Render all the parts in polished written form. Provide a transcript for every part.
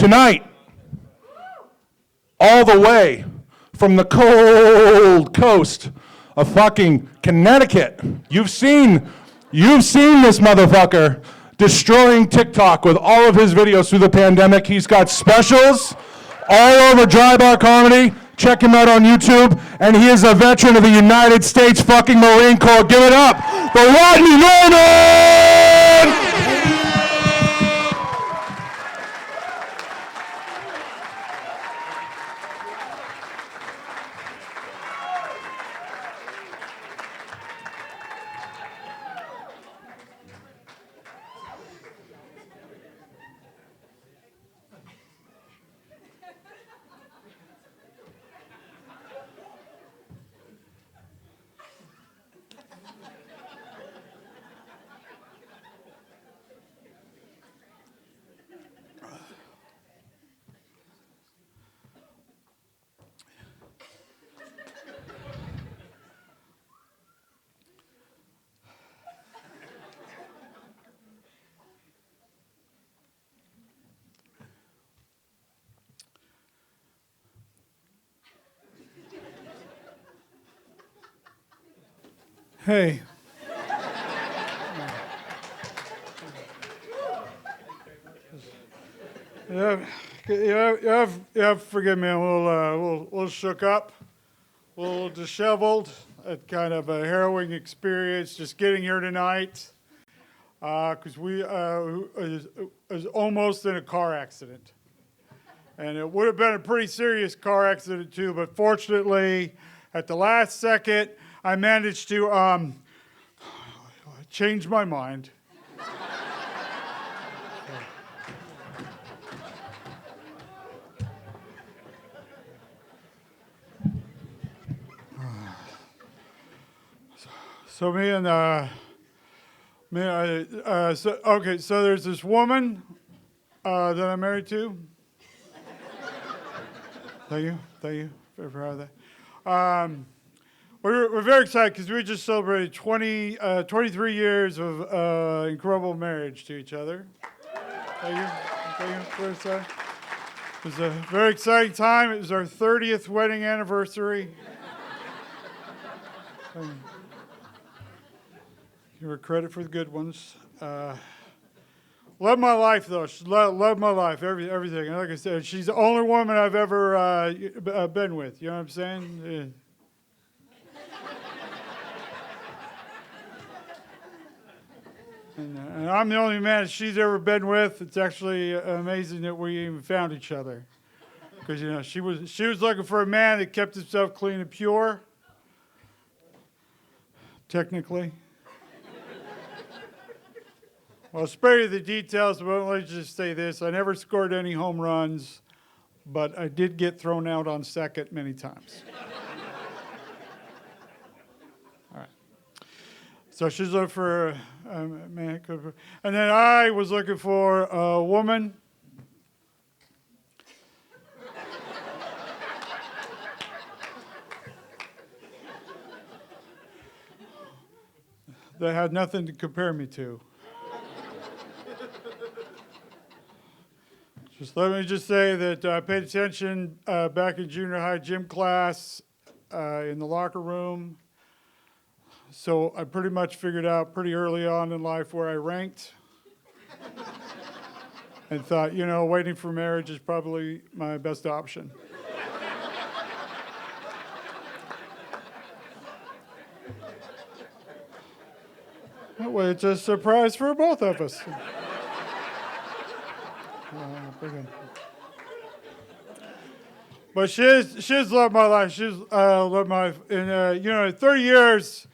Tonight, all the way from the cold coast of fucking Connecticut, you've seen this motherfucker destroying TikTok with all of his videos through the pandemic. He's got specials all over Dry Bar Comedy. Check him out on YouTube. And he is a veteran of the United States fucking Marine Corps. Give it up for Rodney Norman! Hey. Yeah, forgive me, I'm a little shook up, a little disheveled. It's kind of a harrowing experience just getting here tonight, because we was almost in a car accident. And it would have been a pretty serious car accident too, but fortunately, at the last second, I managed to change my mind. So so there's this woman that I'm married to. Thank you for that. We're very excited because we just celebrated 23 years of incredible marriage to each other. Thank you. Very excited. It was a very exciting time. It was our 30th wedding anniversary. Give her credit for the good ones. Love my life, though. Love my life, everything. And like I said, she's the only woman I've ever been with. You know what I'm saying? And I'm the only man she's ever been with. It's actually amazing that we even found each other. Because, she was looking for a man that kept himself clean and pure. Technically. Well, I'll spare you the details, but let me just say this. I never scored any home runs, but I did get thrown out on second many times. All right. So she's looking for a man. And then I was looking for a woman. That had nothing to compare me to. Let me just say that I paid attention back in junior high gym class in the locker room. So I pretty much figured out pretty early on in life where I ranked. And thought, waiting for marriage is probably my best option. That way it's a surprise for both of us. But she's loved my life. She's loved my life. And 30 years,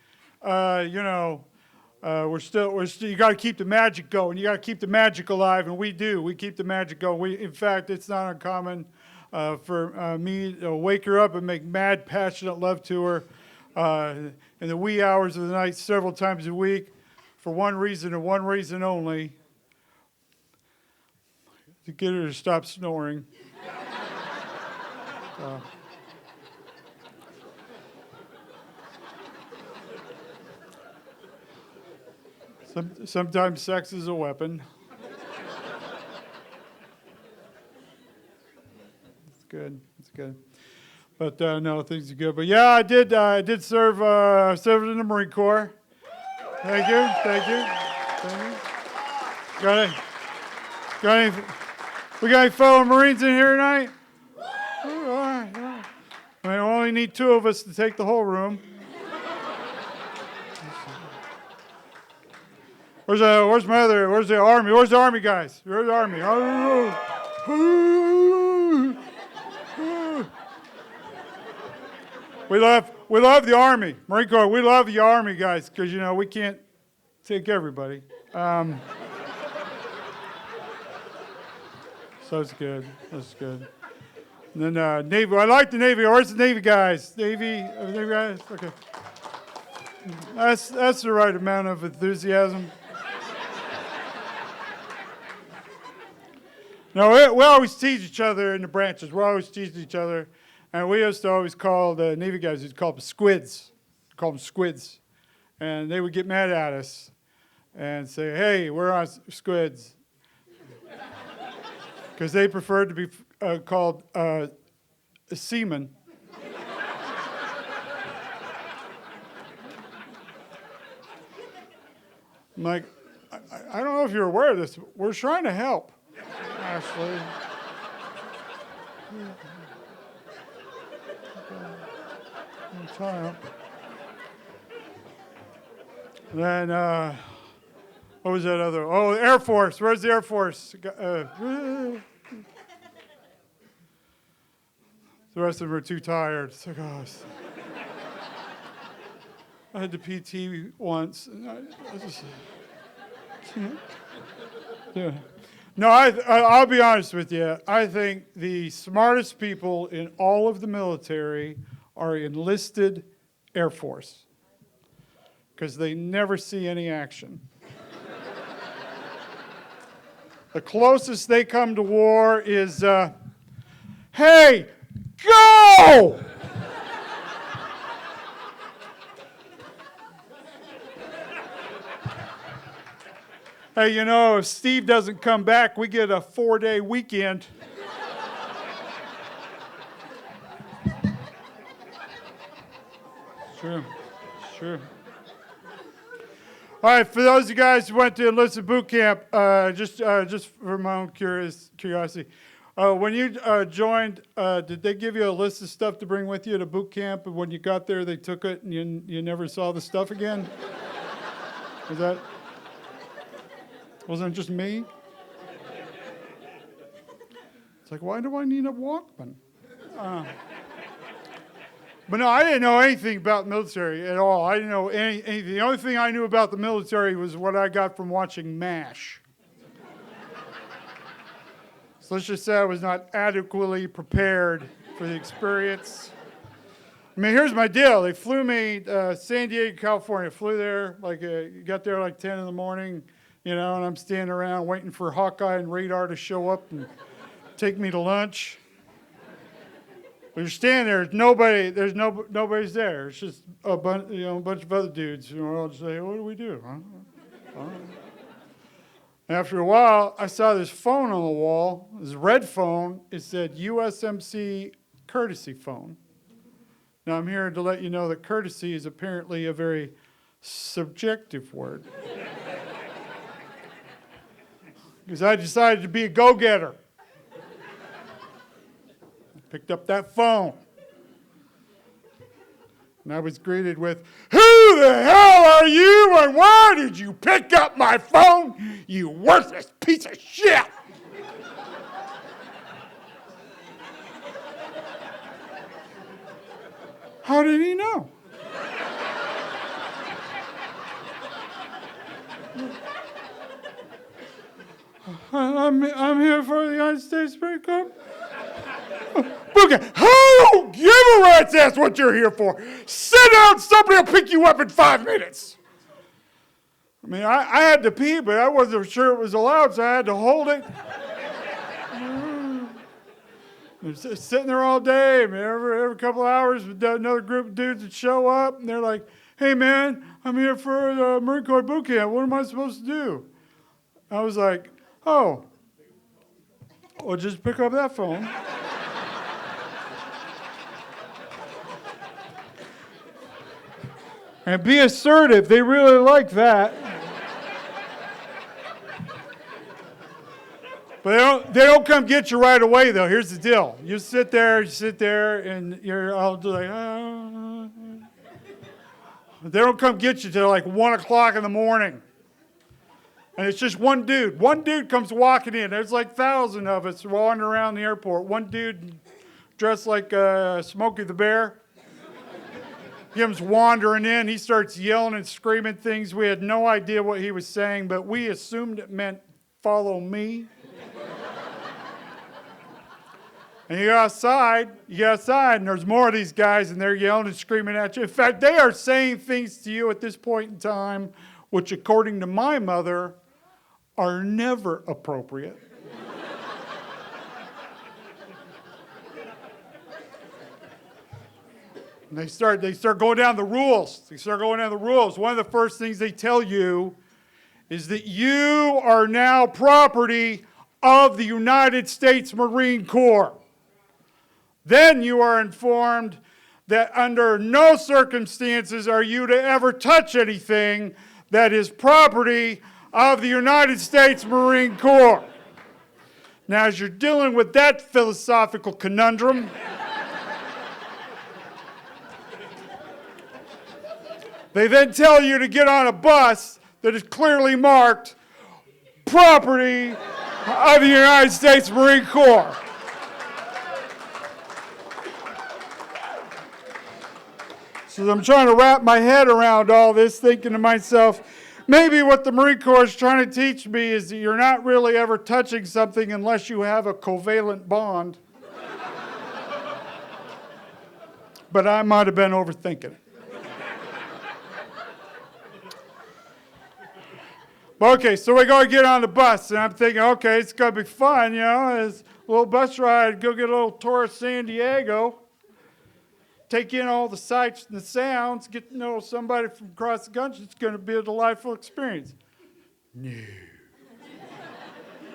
we're still. You got to keep the magic going. You got to keep the magic alive, and we do. We keep the magic going. In fact, it's not uncommon for me to wake her up and make mad, passionate love to her in the wee hours of the night, several times a week, for one reason and one reason only. To get her to stop snoring. Sometimes sex is a weapon. good. It's good. But no, things are good. But yeah, I did serve in the Marine Corps. Thank you. We got any fellow Marines in here tonight? All right. I mean, we only need 2 of us to take the whole room. Where's the Army? Where's the Army guys? Where's the Army? We love the Army, Marine Corps. We love the Army guys because we can't take everybody. So it's good. That's good. And then Navy. I like the Navy. Where's the Navy guys? Navy guys. Okay. That's the right amount of enthusiasm. No, we always tease each other in the branches. We're always teasing each other. And we used to always call the Navy guys, we'd call them squids. Call them squids. And they would get mad at us and say, hey, we're on squids. Because they preferred to be called seamen. I'm like, I don't know if you're aware of this. We're trying to help, Ashley. Then, what was that other? Oh, the Air Force. Where's the Air Force? The rest of them are too tired. So, gosh. I had the PT once, and I just can't do it. No, I'll be honest with you. I think the smartest people in all of the military are enlisted Air Force because they never see any action. The closest they come to war is, hey, go! Hey, if Steve doesn't come back, we get a 4-day weekend. Sure. All right, for those of you guys who went to enlisted boot camp, just for my own curiosity, when you joined, did they give you a list of stuff to bring with you to boot camp? And when you got there, they took it and you never saw the stuff again? Wasn't it just me? It's like, why do I need a Walkman? But no, I didn't know anything about the military at all. I didn't know anything. The only thing I knew about the military was what I got from watching MASH. So let's just say I was not adequately prepared for the experience. I mean, here's my deal. They flew me San Diego, California. Flew there, got there like 10 in the morning, and I'm standing around waiting for Hawkeye and Radar to show up and take me to lunch. But you're standing there, nobody's there. It's just a bunch of other dudes. All just say, what do we do? Huh? After a while, I saw this phone on the wall, this red phone. It said USMC courtesy phone. Now, I'm here to let you know that courtesy is apparently a very subjective word. Because I decided to be a go-getter. Picked up that phone. And I was greeted with, who the hell are you and why did you pick up my phone, you worthless piece of shit? How did he know? I'm here for the United States Marine Corps. I don't give a rat's ass what you're here for. Sit down, somebody will pick you up in 5 minutes. I mean, I had to pee, but I wasn't sure it was allowed, so I had to hold it. Sitting there all day. I mean, every couple of hours, another group of dudes would show up, and they're like, hey, man, I'm here for the Marine Corps boot camp. What am I supposed to do? I was like, oh, well, just pick up that phone. And be assertive. They really like that. But they don't come get you right away, though. Here's the deal. You sit there, and you're all like, ah. They don't come get you till like 1 o'clock in the morning. And it's just one dude. One dude comes walking in. There's like 1,000 of us wandering around the airport. One dude dressed like Smokey the Bear. He comes wandering in. He starts yelling and screaming things. We had no idea what he was saying, but we assumed it meant follow me. And you go outside, and there's more of these guys, and they're yelling and screaming at you. In fact, they are saying things to you at this point in time, which, according to my mother, are never appropriate. And they start going down the rules. One of the first things they tell you is that you are now property of the United States Marine Corps. Then you are informed that under no circumstances are you to ever touch anything that is property of the United States Marine Corps. Now, as you're dealing with that philosophical conundrum, they then tell you to get on a bus that is clearly marked property of the United States Marine Corps. So I'm trying to wrap my head around all this, thinking to myself, maybe what the Marine Corps is trying to teach me is that you're not really ever touching something unless you have a covalent bond. But I might have been overthinking it. Okay, so we go get on the bus, and I'm thinking, okay, it's going to be fun, it's a little bus ride, go get a little tour of San Diego. Take in all the sights and the sounds, get to know somebody from across the country. It's going to be a delightful experience. No.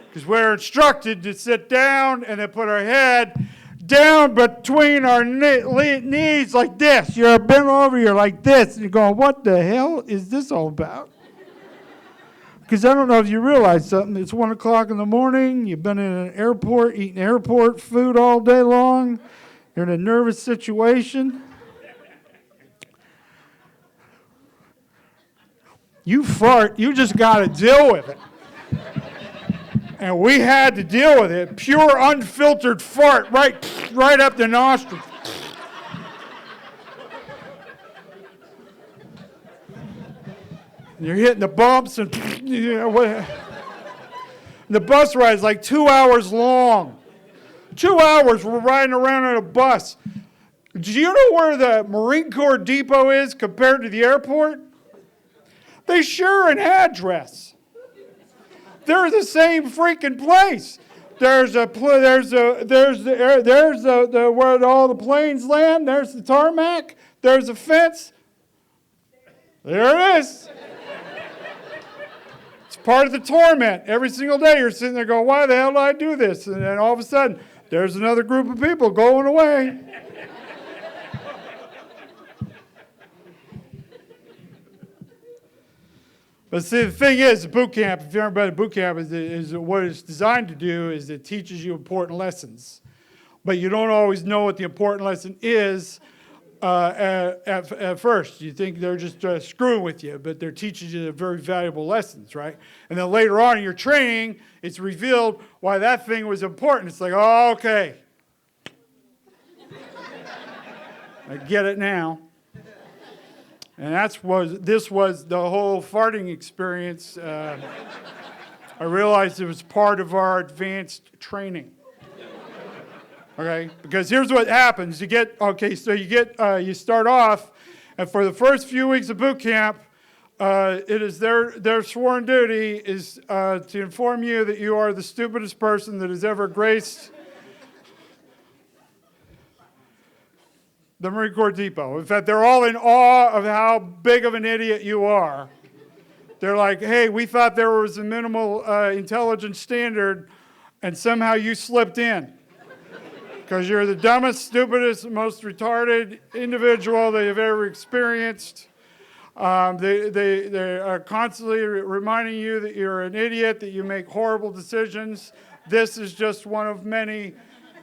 Because we're instructed to sit down and then put our head down between our knees like this. You're bent over, you're like this, and you're going, what the hell is this all about? Because I don't know if you realize something. It's 1 o'clock in the morning. You've been in an airport, eating airport food all day long. You're in a nervous situation. You fart, you just got to deal with it. And we had to deal with it. Pure, unfiltered fart right up the nostril. You're hitting the bumps and the bus ride is like 2 hours long. 2 hours we're riding around on a bus. Do you know where the Marine Corps depot is compared to the airport? They share an address. They're the same freaking place. There's where all the planes land. There's the tarmac. There's a fence. There it is. It's part of the torment. Every single day you're sitting there going, why the hell do I do this? And then all of a sudden, there's another group of people going away. But see, the thing is, boot camp, if you've ever been to boot camp, is what it's designed to do is it teaches you important lessons. But you don't always know what the important lesson is at first. You think they're just screwing with you, but they're teaching you very valuable lessons, right? And then later on in your training, it's revealed why that thing was important. It's like, oh, okay. I get it now. And this was the whole farting experience. I realized it was part of our advanced training. Okay, because here's what happens. You start off, and for the first few weeks of boot camp, it is their sworn duty is to inform you that you are the stupidest person that has ever graced the Marine Corps Depot. In fact, they're all in awe of how big of an idiot you are. They're like, hey, we thought there was a minimal intelligence standard, and somehow you slipped in. Because you're the dumbest, stupidest, most retarded individual they've ever experienced. They are constantly reminding you that you're an idiot, that you make horrible decisions. This is just one of many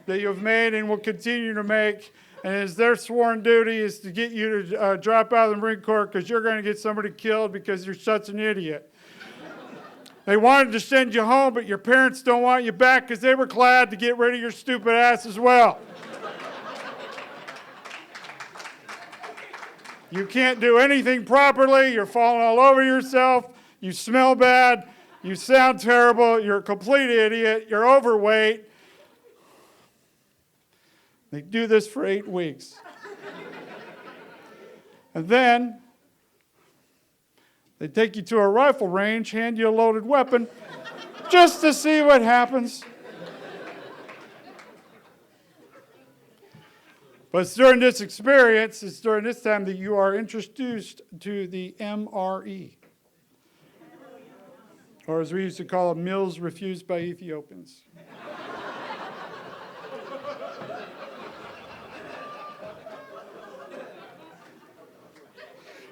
that you've made and will continue to make. And it's their sworn duty is to get you to drop out of the Marine Corps because you're going to get somebody killed because you're such an idiot. They wanted to send you home, but your parents don't want you back because they were glad to get rid of your stupid ass as well. You can't do anything properly. You're falling all over yourself. You smell bad. You sound terrible. You're a complete idiot. You're overweight. They do this for 8 weeks. And then they take you to a rifle range, hand you a loaded weapon, just to see what happens. But it's during this experience, it's during this time that you are introduced to the MRE. Or as we used to call them, meals refused by Ethiopians.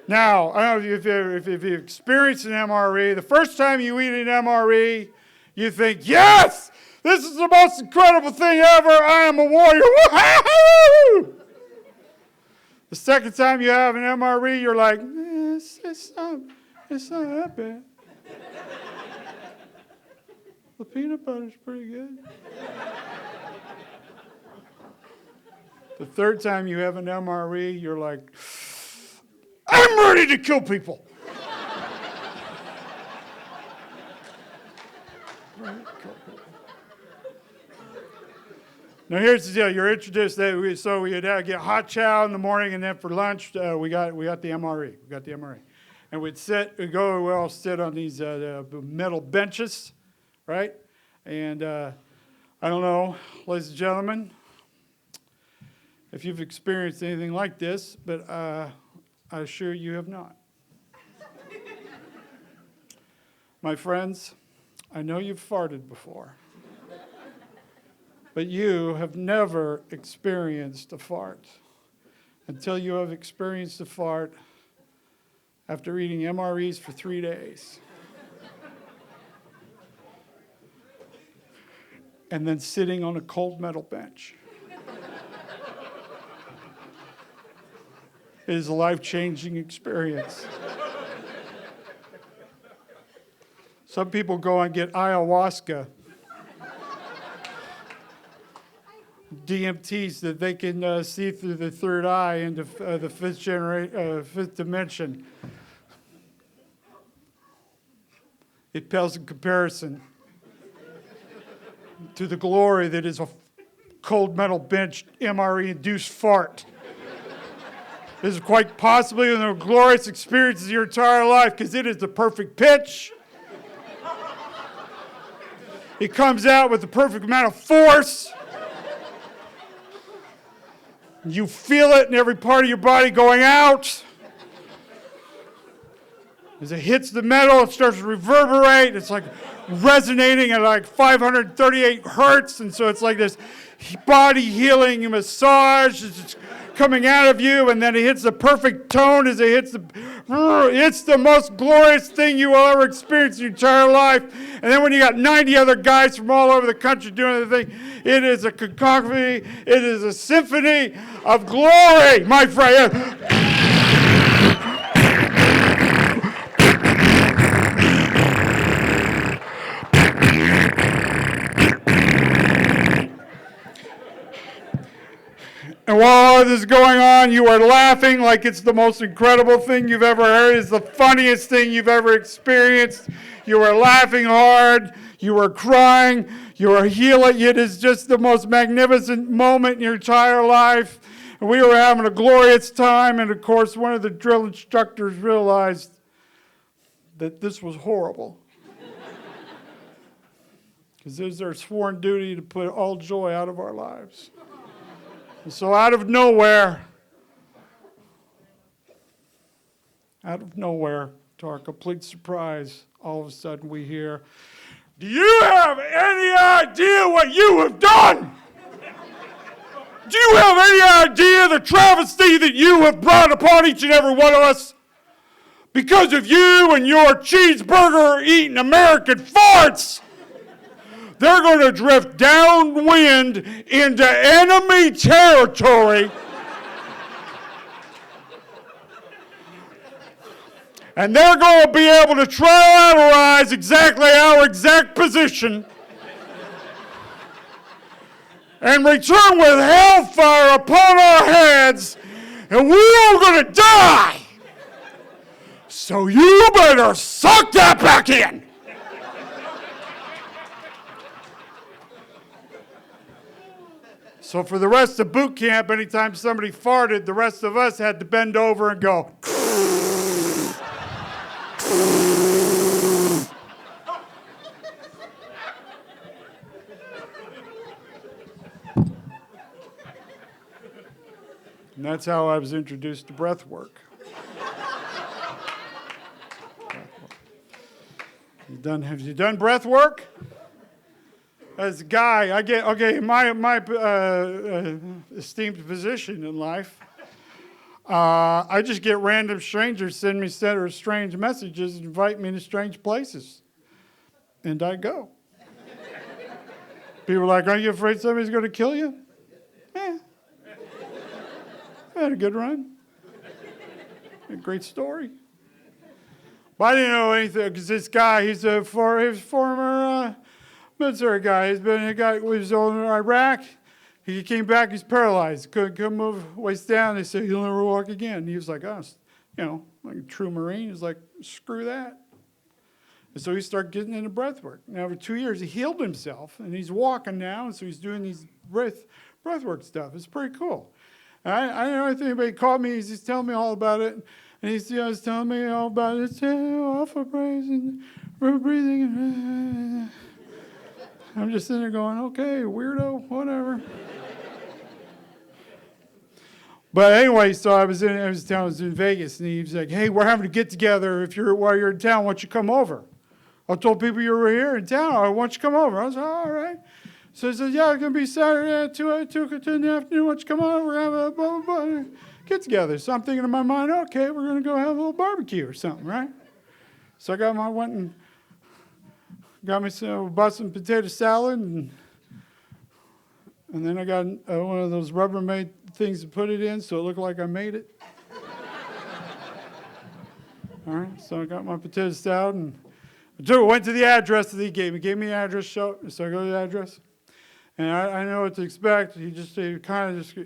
Now, I don't know if you've experienced an MRE. The first time you eat an MRE, you think, yes, this is the most incredible thing ever. I am a warrior. Woo-hoo! The second time you have an MRE, you're like, it's not that bad. The peanut butter's pretty good. The third time you have an MRE, you're like, I'm ready to kill people. Now here's the deal. You're introduced. So we'd get hot chow in the morning, and then for lunch we got the MRE. We got the MRE, and we'd all sit on these metal benches, right? And I don't know, ladies and gentlemen, if you've experienced anything like this, but I assure you have not. My friends, I know you've farted before, but you have never experienced a fart until you have experienced a fart after eating MREs for 3 days. And then sitting on a cold metal bench. It is a life-changing experience. Some people go and get ayahuasca, DMTs that they can see through the third eye into the fifth dimension. It pales in comparison to the glory that is a cold metal bench MRE-induced fart. This is quite possibly one of the glorious experiences of your entire life because it is the perfect pitch. It comes out with the perfect amount of force. You feel it in every part of your body going out. As it hits the metal, it starts to reverberate. It's like resonating at like 538 hertz. And so it's like this body healing massage. It's coming out of you, and then it hits the perfect tone as it hits it's the most glorious thing you will ever experience in your entire life. And then when you got 90 other guys from all over the country doing the thing, it is a cacophony, it is a symphony of glory, my friend. And while all this is going on, you are laughing like it's the most incredible thing you've ever heard. It's the funniest thing you've ever experienced. You are laughing hard. You are crying. You are healing. It is just the most magnificent moment in your entire life. And we were having a glorious time. And of course, one of the drill instructors realized that this was horrible. Because it was their sworn duty to put all joy out of our lives. And so out of nowhere, to our complete surprise, all of a sudden we hear, "Do you have any idea what you have done? Do you have any idea the travesty that you have brought upon each and every one of us? Because of you and your cheeseburger-eating American farts, they're going to drift downwind into enemy territory. And they're going to be able to trilateralize exactly our exact position and return with hellfire upon our heads, and we're all going to die. So you better suck that back in. So for the rest of boot camp, anytime somebody farted, the rest of us had to bend over and go. And that's how I was introduced to breath work. Have you done breath work? As a guy, I get, okay, my esteemed position in life, I just get random strangers send me strange messages and invite me to strange places. And I go. People are like, aren't you afraid somebody's going to kill you? Yeah. I had a good run. A great story. But I didn't know anything because this guy, he's a former military guy. He was in Iraq. He came back, he's paralyzed. Couldn't move waist down. They said, he'll never walk again. And he was like, oh, like a true Marine. He was like, screw that. And so he started getting into breath work. Now, for 2 years, he healed himself, and he's walking now, and so he's doing these breath work stuff. It's pretty cool. And I don't know if anybody called me. He's just telling me all about it. And he's telling me all about it. Alpha praise and breathing. I'm just sitting there going, okay, weirdo, whatever. But anyway, so I was in Vegas, and he was like, hey, we're having a get together. While you're in town, why don't you come over? I told people you were here in town. Why don't you come over? I was like, all right. So he says, yeah, it's going to be Saturday at 2 in the afternoon. Why don't you come on? We're going to have a blah, blah, blah, get together. So I'm thinking in my mind, okay, we're going to go have a little barbecue or something, right? So I went and got me bought some potato salad, and then I got one of those Rubbermaid things to put it in so it looked like I made it. All right, so I got my potato salad, and I went to the address that he gave me. He gave me the address, so I go to the address. And I know what to expect. He kind of just,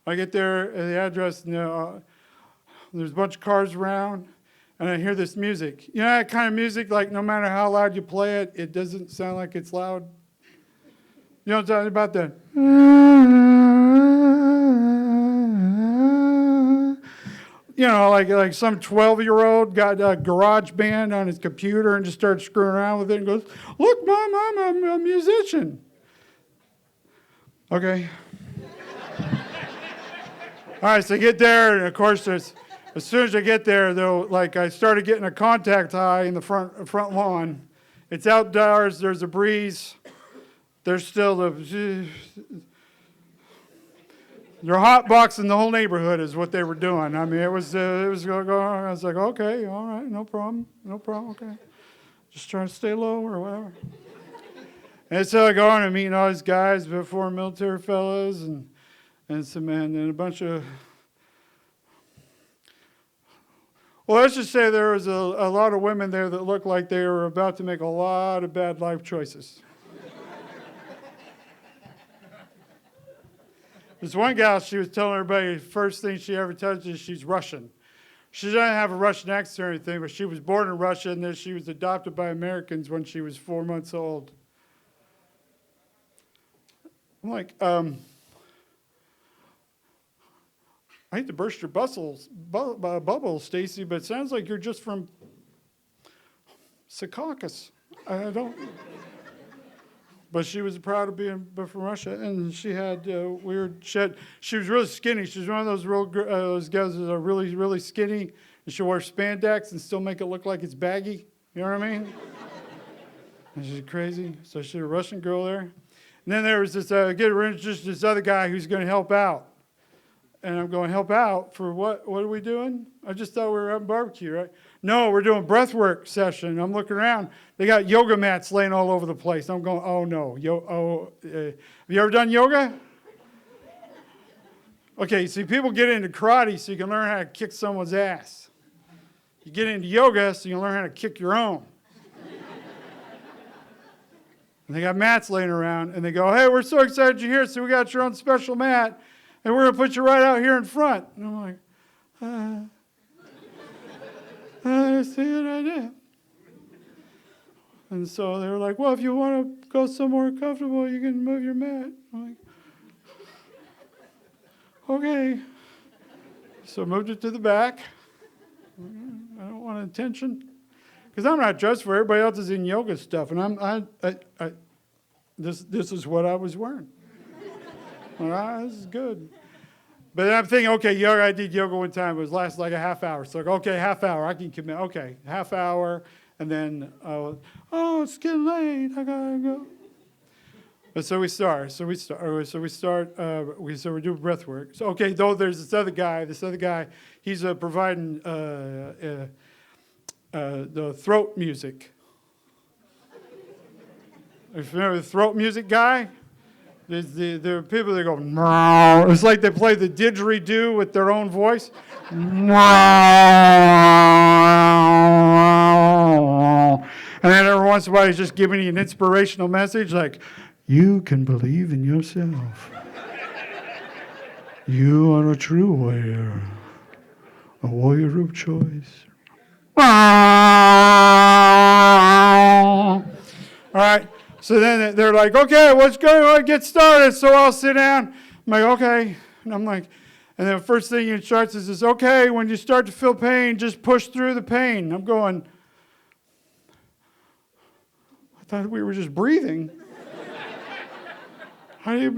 I get there at the address, and there's a bunch of cars around, and I hear this music. You know that kind of music, like no matter how loud you play it, it doesn't sound like it's loud? You know what I'm talking about? That. Like some 12-year-old got a garage band on his computer and just started screwing around with it and goes, look, Mom, I'm a musician. Okay. All right, so I get there, and of course, as soon as I get there, though, I started getting a contact high in the front lawn. It's outdoors, there's a breeze. There's still they're hotboxing the whole neighborhood is what they were doing. I mean, it was going on. I was like, okay, all right, no problem, okay. Just trying to stay low or whatever. And so I go on and meeting all these guys, former military fellows, and a bunch of. Well, let's just say there was a lot of women there that looked like they were about to make a lot of bad life choices. This one gal, she was telling everybody the first thing she ever touched is she's Russian. She doesn't have a Russian accent or anything, but she was born in Russia, and then she was adopted by Americans when she was 4 months old. I'm like, I hate to burst your bubble, Stacy, but it sounds like you're just from Secaucus. I don't. But she was proud of being from Russia, and she had weird shit. She was really skinny. She was one of those those guys that are really, really skinny, and she wore spandex and still make it look like it's baggy. You know what I mean? And she's crazy. So she's a Russian girl there. And then there was this this other guy who's going to help out. And I'm going, help out for what? What are we doing? I just thought we were having barbecue, right? No, we're doing breath work session. I'm looking around. They got yoga mats laying all over the place. I'm going, oh no. Have you ever done yoga? Okay, see, people get into karate so you can learn how to kick someone's ass. You get into yoga so you can learn how to kick your own. And they got mats laying around, and they go, hey, we're so excited you're here, so we got your own special mat, and we're going to put you right out here in front. And I'm like, I see what I did. And so they were like, well, if you want to go somewhere comfortable, you can move your mat. I'm like, okay. So I moved it to the back. I don't want attention. Because I'm not dressed for everybody else is in yoga stuff, and this is what I was wearing. All right, this is good. But I'm thinking, okay, yoga. I did yoga one time. It lasted like a half hour. So okay, half hour. I can commit. Okay, half hour, and then it's getting late. I gotta go. But so we start. So we do breath work. So okay, though there's this other guy. He's providing the throat music. Are you familiar with the throat music guy? There are people that go, no. It's like they play the didgeridoo with their own voice. And then every once in a while he's just giving you an inspirational message like, you can believe in yourself. You are a true warrior, a warrior of choice. All right. So then they're like, okay, what's going on? Get started. So I'll sit down. I'm like, okay. And I'm like, and then the first thing he starts is, okay, when you start to feel pain, just push through the pain. I'm going, I thought we were just breathing. How do you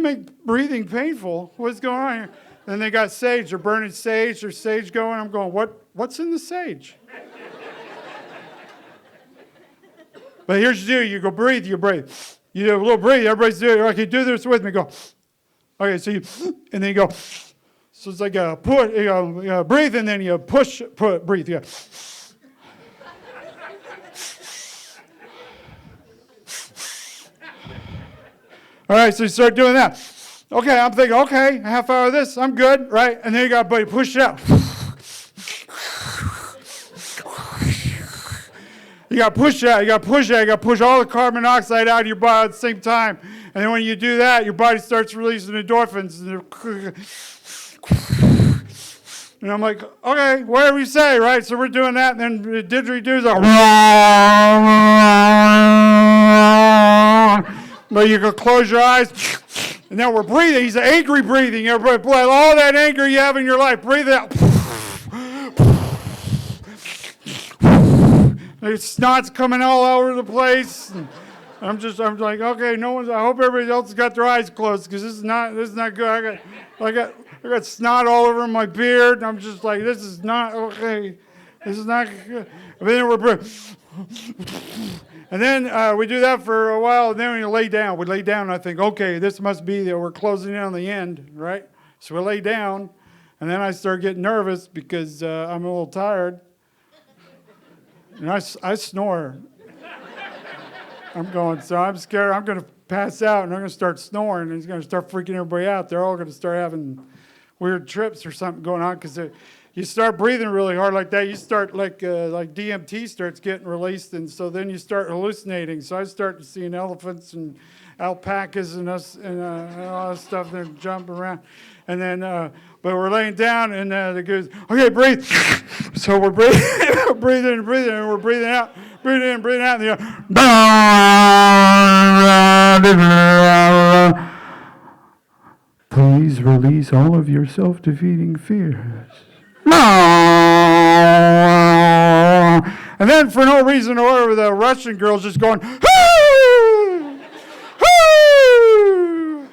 make breathing painful? What's going on here? Then they got sage. They're burning sage. There's sage going. I'm going, what's in the sage? But here's what you do. You go breathe. You breathe. You do a little breathe. Everybody's doing it. Okay, do this with me. Go. Okay, so you, and then you go. So it's like a put. You breathe, and then you push. Breathe. Yeah. All right, so you start doing that. Okay, I'm thinking, okay, a half hour of this, I'm good, right? And then you got, buddy, push it out. You got to push it out. You got to push it out. You got to push all the carbon dioxide out of your body at the same time. And then when you do that, your body starts releasing endorphins. And I'm like, okay, whatever you say, right? So we're doing that, and then the didgeridoos are. But you can close your eyes. And now we're breathing. He's angry breathing. Everybody, all that anger you have in your life, breathe it out. There's snot's coming all over the place. And I'm like, okay, I hope everybody else has got their eyes closed because this is not good. I got snot all over my beard. And I'm just like, this is not okay. This is not good. But then we're breathing. And then we do that for a while, and then we lay down. We lay down, and I think, okay, this must be that we're closing in on the end, right? So we lay down, and then I start getting nervous because I'm a little tired. And I snore. I'm going, so I'm scared I'm going to pass out, and I'm going to start snoring, and it's going to start freaking everybody out. They're all going to start having weird trips or something going on because you start breathing really hard like that, you start like DMT starts getting released, and so then you start hallucinating. So I start seeing elephants and alpacas and us and all that stuff. They're jumping around, and then but we're laying down, and it goes, okay, breathe. So we're breathing, breathing, and we're breathing out, breathing in, breathing out, and please release all of your self-defeating fears. And then for no reason or whatever, the Russian girl's just going, hoo! Hoo!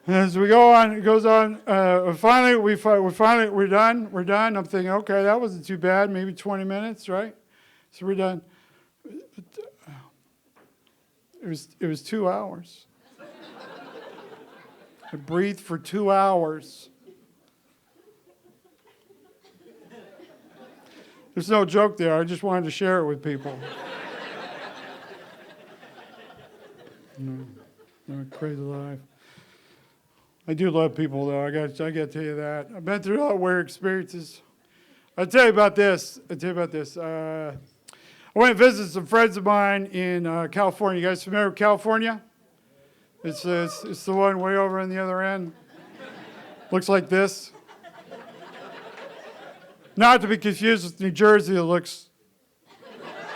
And as we go on, it goes on. Finally, we're done. We're done. I'm thinking, okay, that wasn't too bad. Maybe 20 minutes, right? So we're done. It was 2 hours. I breathed for 2 hours. There's no joke there. I just wanted to share it with people. Crazy life. I do love people, though. I got to tell you that. I've been through a lot of weird experiences. I'll tell you about this. I went and visited some friends of mine in California. You guys familiar with California? It's the one way over on the other end. Looks like this. Not to be confused with New Jersey, it looks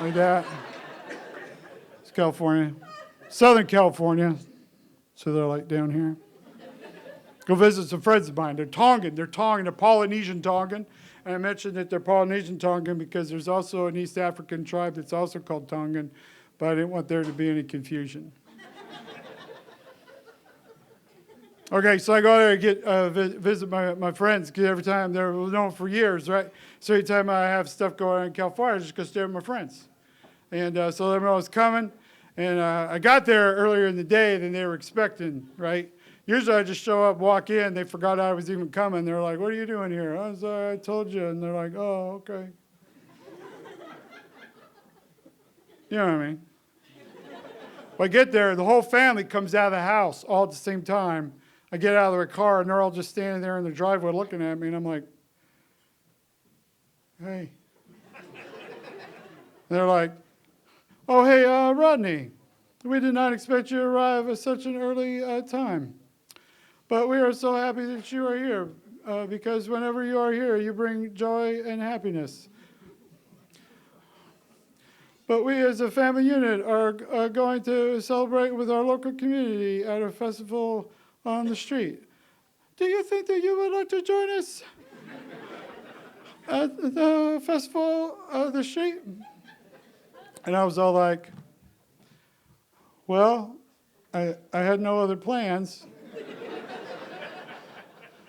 like that. It's California. Southern California. So they're like down here. Go visit some friends of mine. They're Tongan. They're Polynesian Tongan. And I mentioned that they're Polynesian Tongan because there's also an East African tribe that's also called Tongan, but I didn't want there to be any confusion. Okay, so I go there and get visit my friends, because every time they're known for years, right? So every time I have stuff going on in California, I just go stay with my friends. And so everyone was coming, and I got there earlier in the day than they were expecting, right? Usually I just show up, walk in, they forgot I was even coming. They're like, "What are you doing here?" I was I told you. And they're like, "Oh, okay." You know what I mean? When I get there, the whole family comes out of the house all at the same time. I get out of their car, and they're all just standing there in the driveway looking at me, and I'm like, "Hey." They're like, "Oh, hey, Rodney, we did not expect you to arrive at such an early time. But we are so happy that you are here, because whenever you are here, you bring joy and happiness. But we as a family unit are going to celebrate with our local community at a festival on the street. Do you think that you would like to join us at the festival of the street?" And I was all like, "Well, I had no other plans.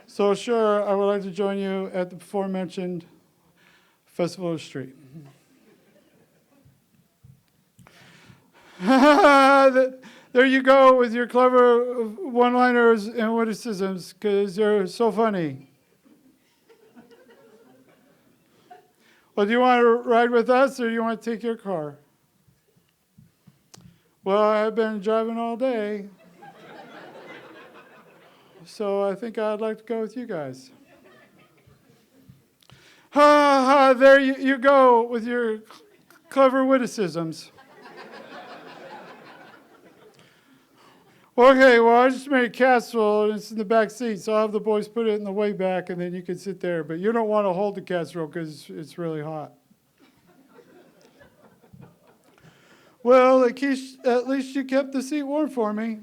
So sure, I would like to join you at the aforementioned Festival of the Street." There you go with your clever one-liners and witticisms, because you're so funny. Well, do you want to ride with us, or do you want to take your car? Well, I've been driving all day, so I think I'd like to go with you guys. There you go with your clever witticisms. Okay, well, I just made a casserole, and it's in the back seat, so I'll have the boys put it in the way back, and then you can sit there. But you don't want to hold the casserole because it's really hot. Well, at least you kept the seat warm for me.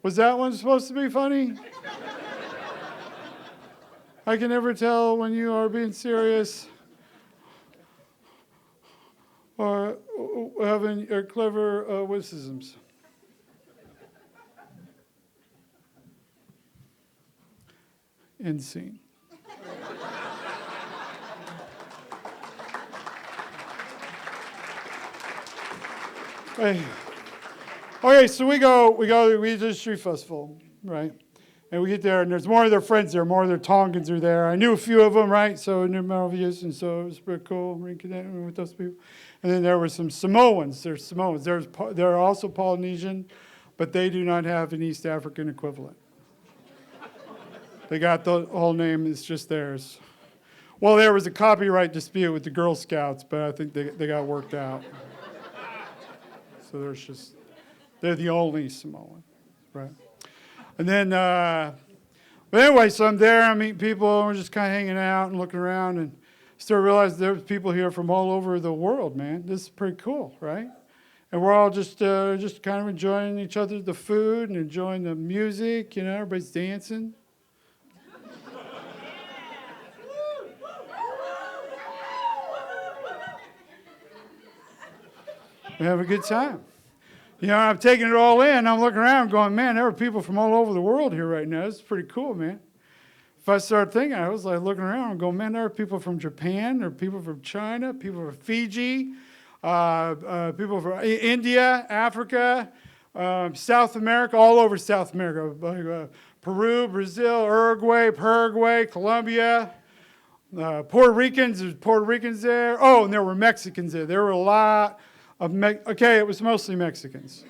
Was that one supposed to be funny? I can never tell when you are being serious or having your clever witticisms. End scene. Okay, so we do the street festival, right? And we get there, and there's more of their friends there, more of their Tongans are there. I knew a few of them, right? So I knew Malvius, and so it was pretty cool reconnecting with those people. And then there were some Samoans. There's Samoans. They're also Polynesian, but they do not have an East African equivalent. They got the whole name, it's just theirs. Well, there was a copyright dispute with the Girl Scouts, but I think they got worked out. So they're the only Samoan, right? And then, but anyway, so I'm there, I meet people, and we're just kind of hanging out and looking around, and start realizing there's people here from all over the world, man. This is pretty cool, right? And we're all just kind of enjoying each other, the food, and enjoying the music, you know, everybody's dancing. We have a good time. You know, I'm taking it all in. I'm looking around going, man, there are people from all over the world here right now. This is pretty cool, man. If I start thinking, I was like looking around and going, man, there are people from Japan, there are people from China, people from Fiji, people from India, Africa. South America, all over South America, Peru, Brazil, Uruguay, Paraguay, Colombia, Puerto Ricans, there's Puerto Ricans there. Oh, and there were Mexicans there. There were a lot of, okay, it was mostly Mexicans.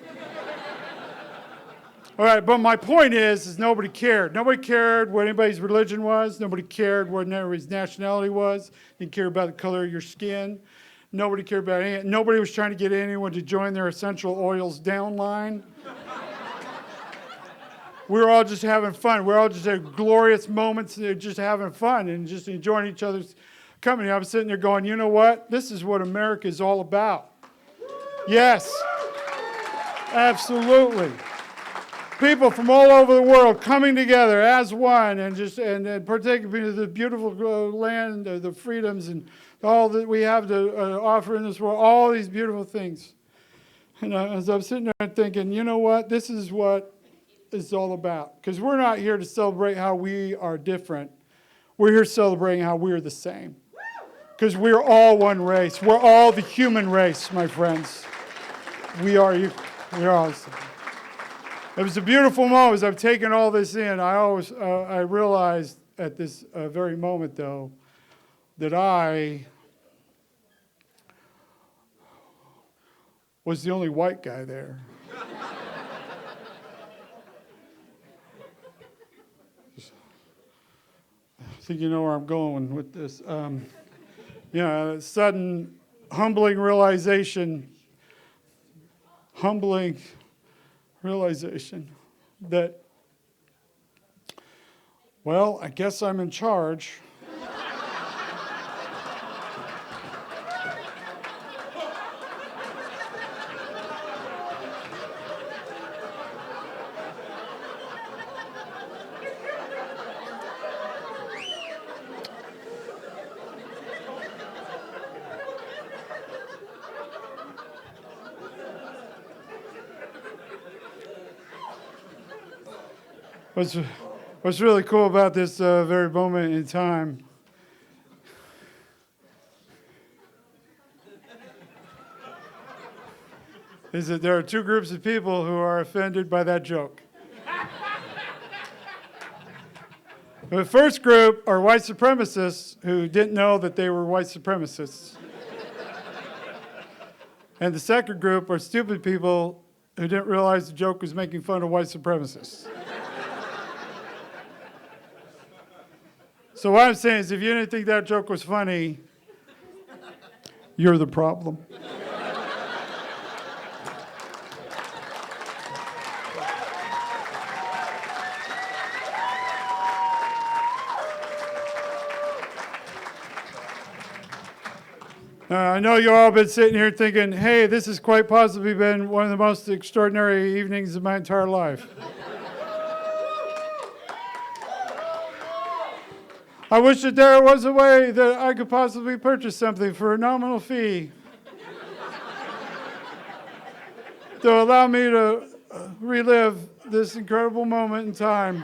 All right, but my point is nobody cared. Nobody cared what anybody's religion was. Nobody cared what anybody's nationality was. Didn't care about the color of your skin. Nobody cared about any. Nobody was trying to get anyone to join their essential oils downline. We were all just having fun. We were all just had glorious moments, just having fun and just enjoying each other's company. I was sitting there going, you know what? This is what America is all about. Yes, absolutely. People from all over the world coming together as one and just and partaking in the beautiful land, the freedoms, and all that we have to offer in this world. All these beautiful things. And as I'm sitting there thinking, you know what? This is what it's all about. Because we're not here to celebrate how we are different. We're here celebrating how we're the same. Because we're all one race. We're all the human race, my friends. We are all the same. It was a beautiful moment as I've taken all this in. I realized at this very moment, though, that I was the only white guy there. I think you know where I'm going with this. A sudden, humbling realization that, well, I guess I'm in charge. What's really cool about this very moment in time is that there are two groups of people who are offended by that joke. The first group are white supremacists who didn't know that they were white supremacists. And the second group are stupid people who didn't realize the joke was making fun of white supremacists. So what I'm saying is, if you didn't think that joke was funny, you're the problem. I know you all been sitting here thinking, hey, this has quite possibly been one of the most extraordinary evenings of my entire life. I wish that there was a way that I could possibly purchase something for a nominal fee to allow me to relive this incredible moment in time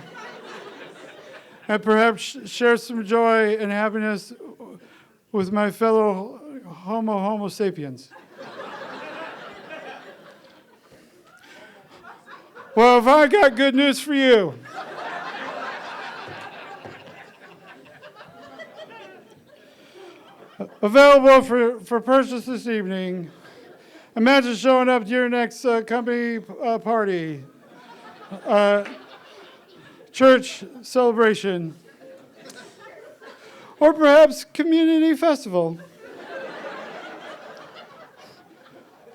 and perhaps share some joy and happiness with my fellow Homo sapiens. Well, if I got good news for you. Available for purchase this evening. Imagine showing up to your next company party, church celebration, or perhaps community festival,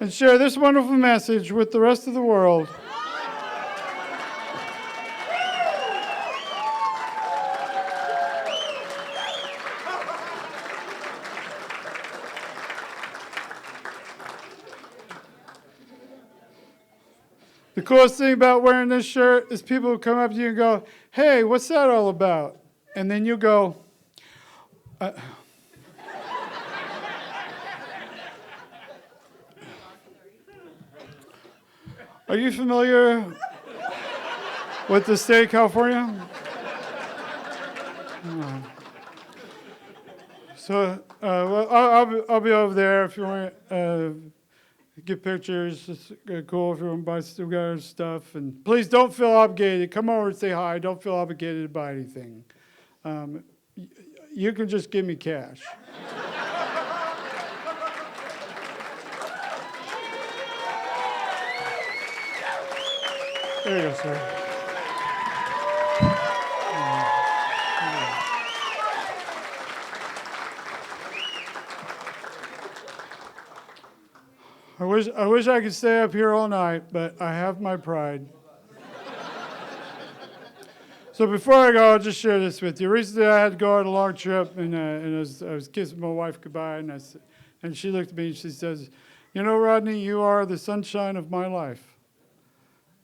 and share this wonderful message with the rest of the world. The coolest thing about wearing this shirt is people who come up to you and go, hey, what's that all about? And then you go, are you familiar with the state of California? So well, I'll be over there if you want. get pictures. It's cool if everyone buys cigar stuff. And please don't feel obligated. Come over and say hi. Don't feel obligated to buy anything. You can just give me cash. There you go, sir. I wish I could stay up here all night, but I have my pride. So before I go, I'll just share this with you. Recently, I had to go on a long trip, and I was kissing my wife goodbye, and she looked at me and she says, "You know, Rodney, you are the sunshine of my life."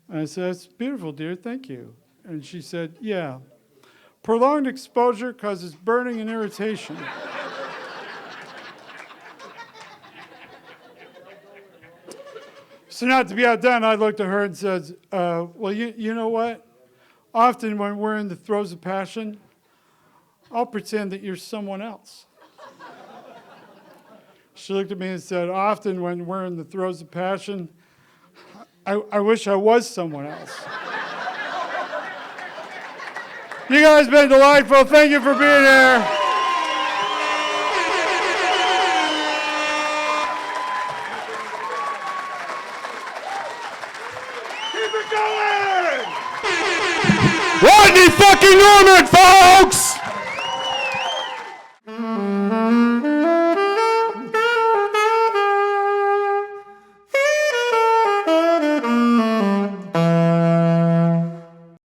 And I said, "That's beautiful, dear. Thank you." And she said, "Yeah, prolonged exposure causes burning and irritation." So not to be outdone, I looked at her and said, well, you know what? Often when we're in the throes of passion, I'll pretend that you're someone else. She looked at me and said, often when we're in the throes of passion, I wish I was someone else. You guys have been delightful. Thank you for being here. Rodney fucking Norman, folks!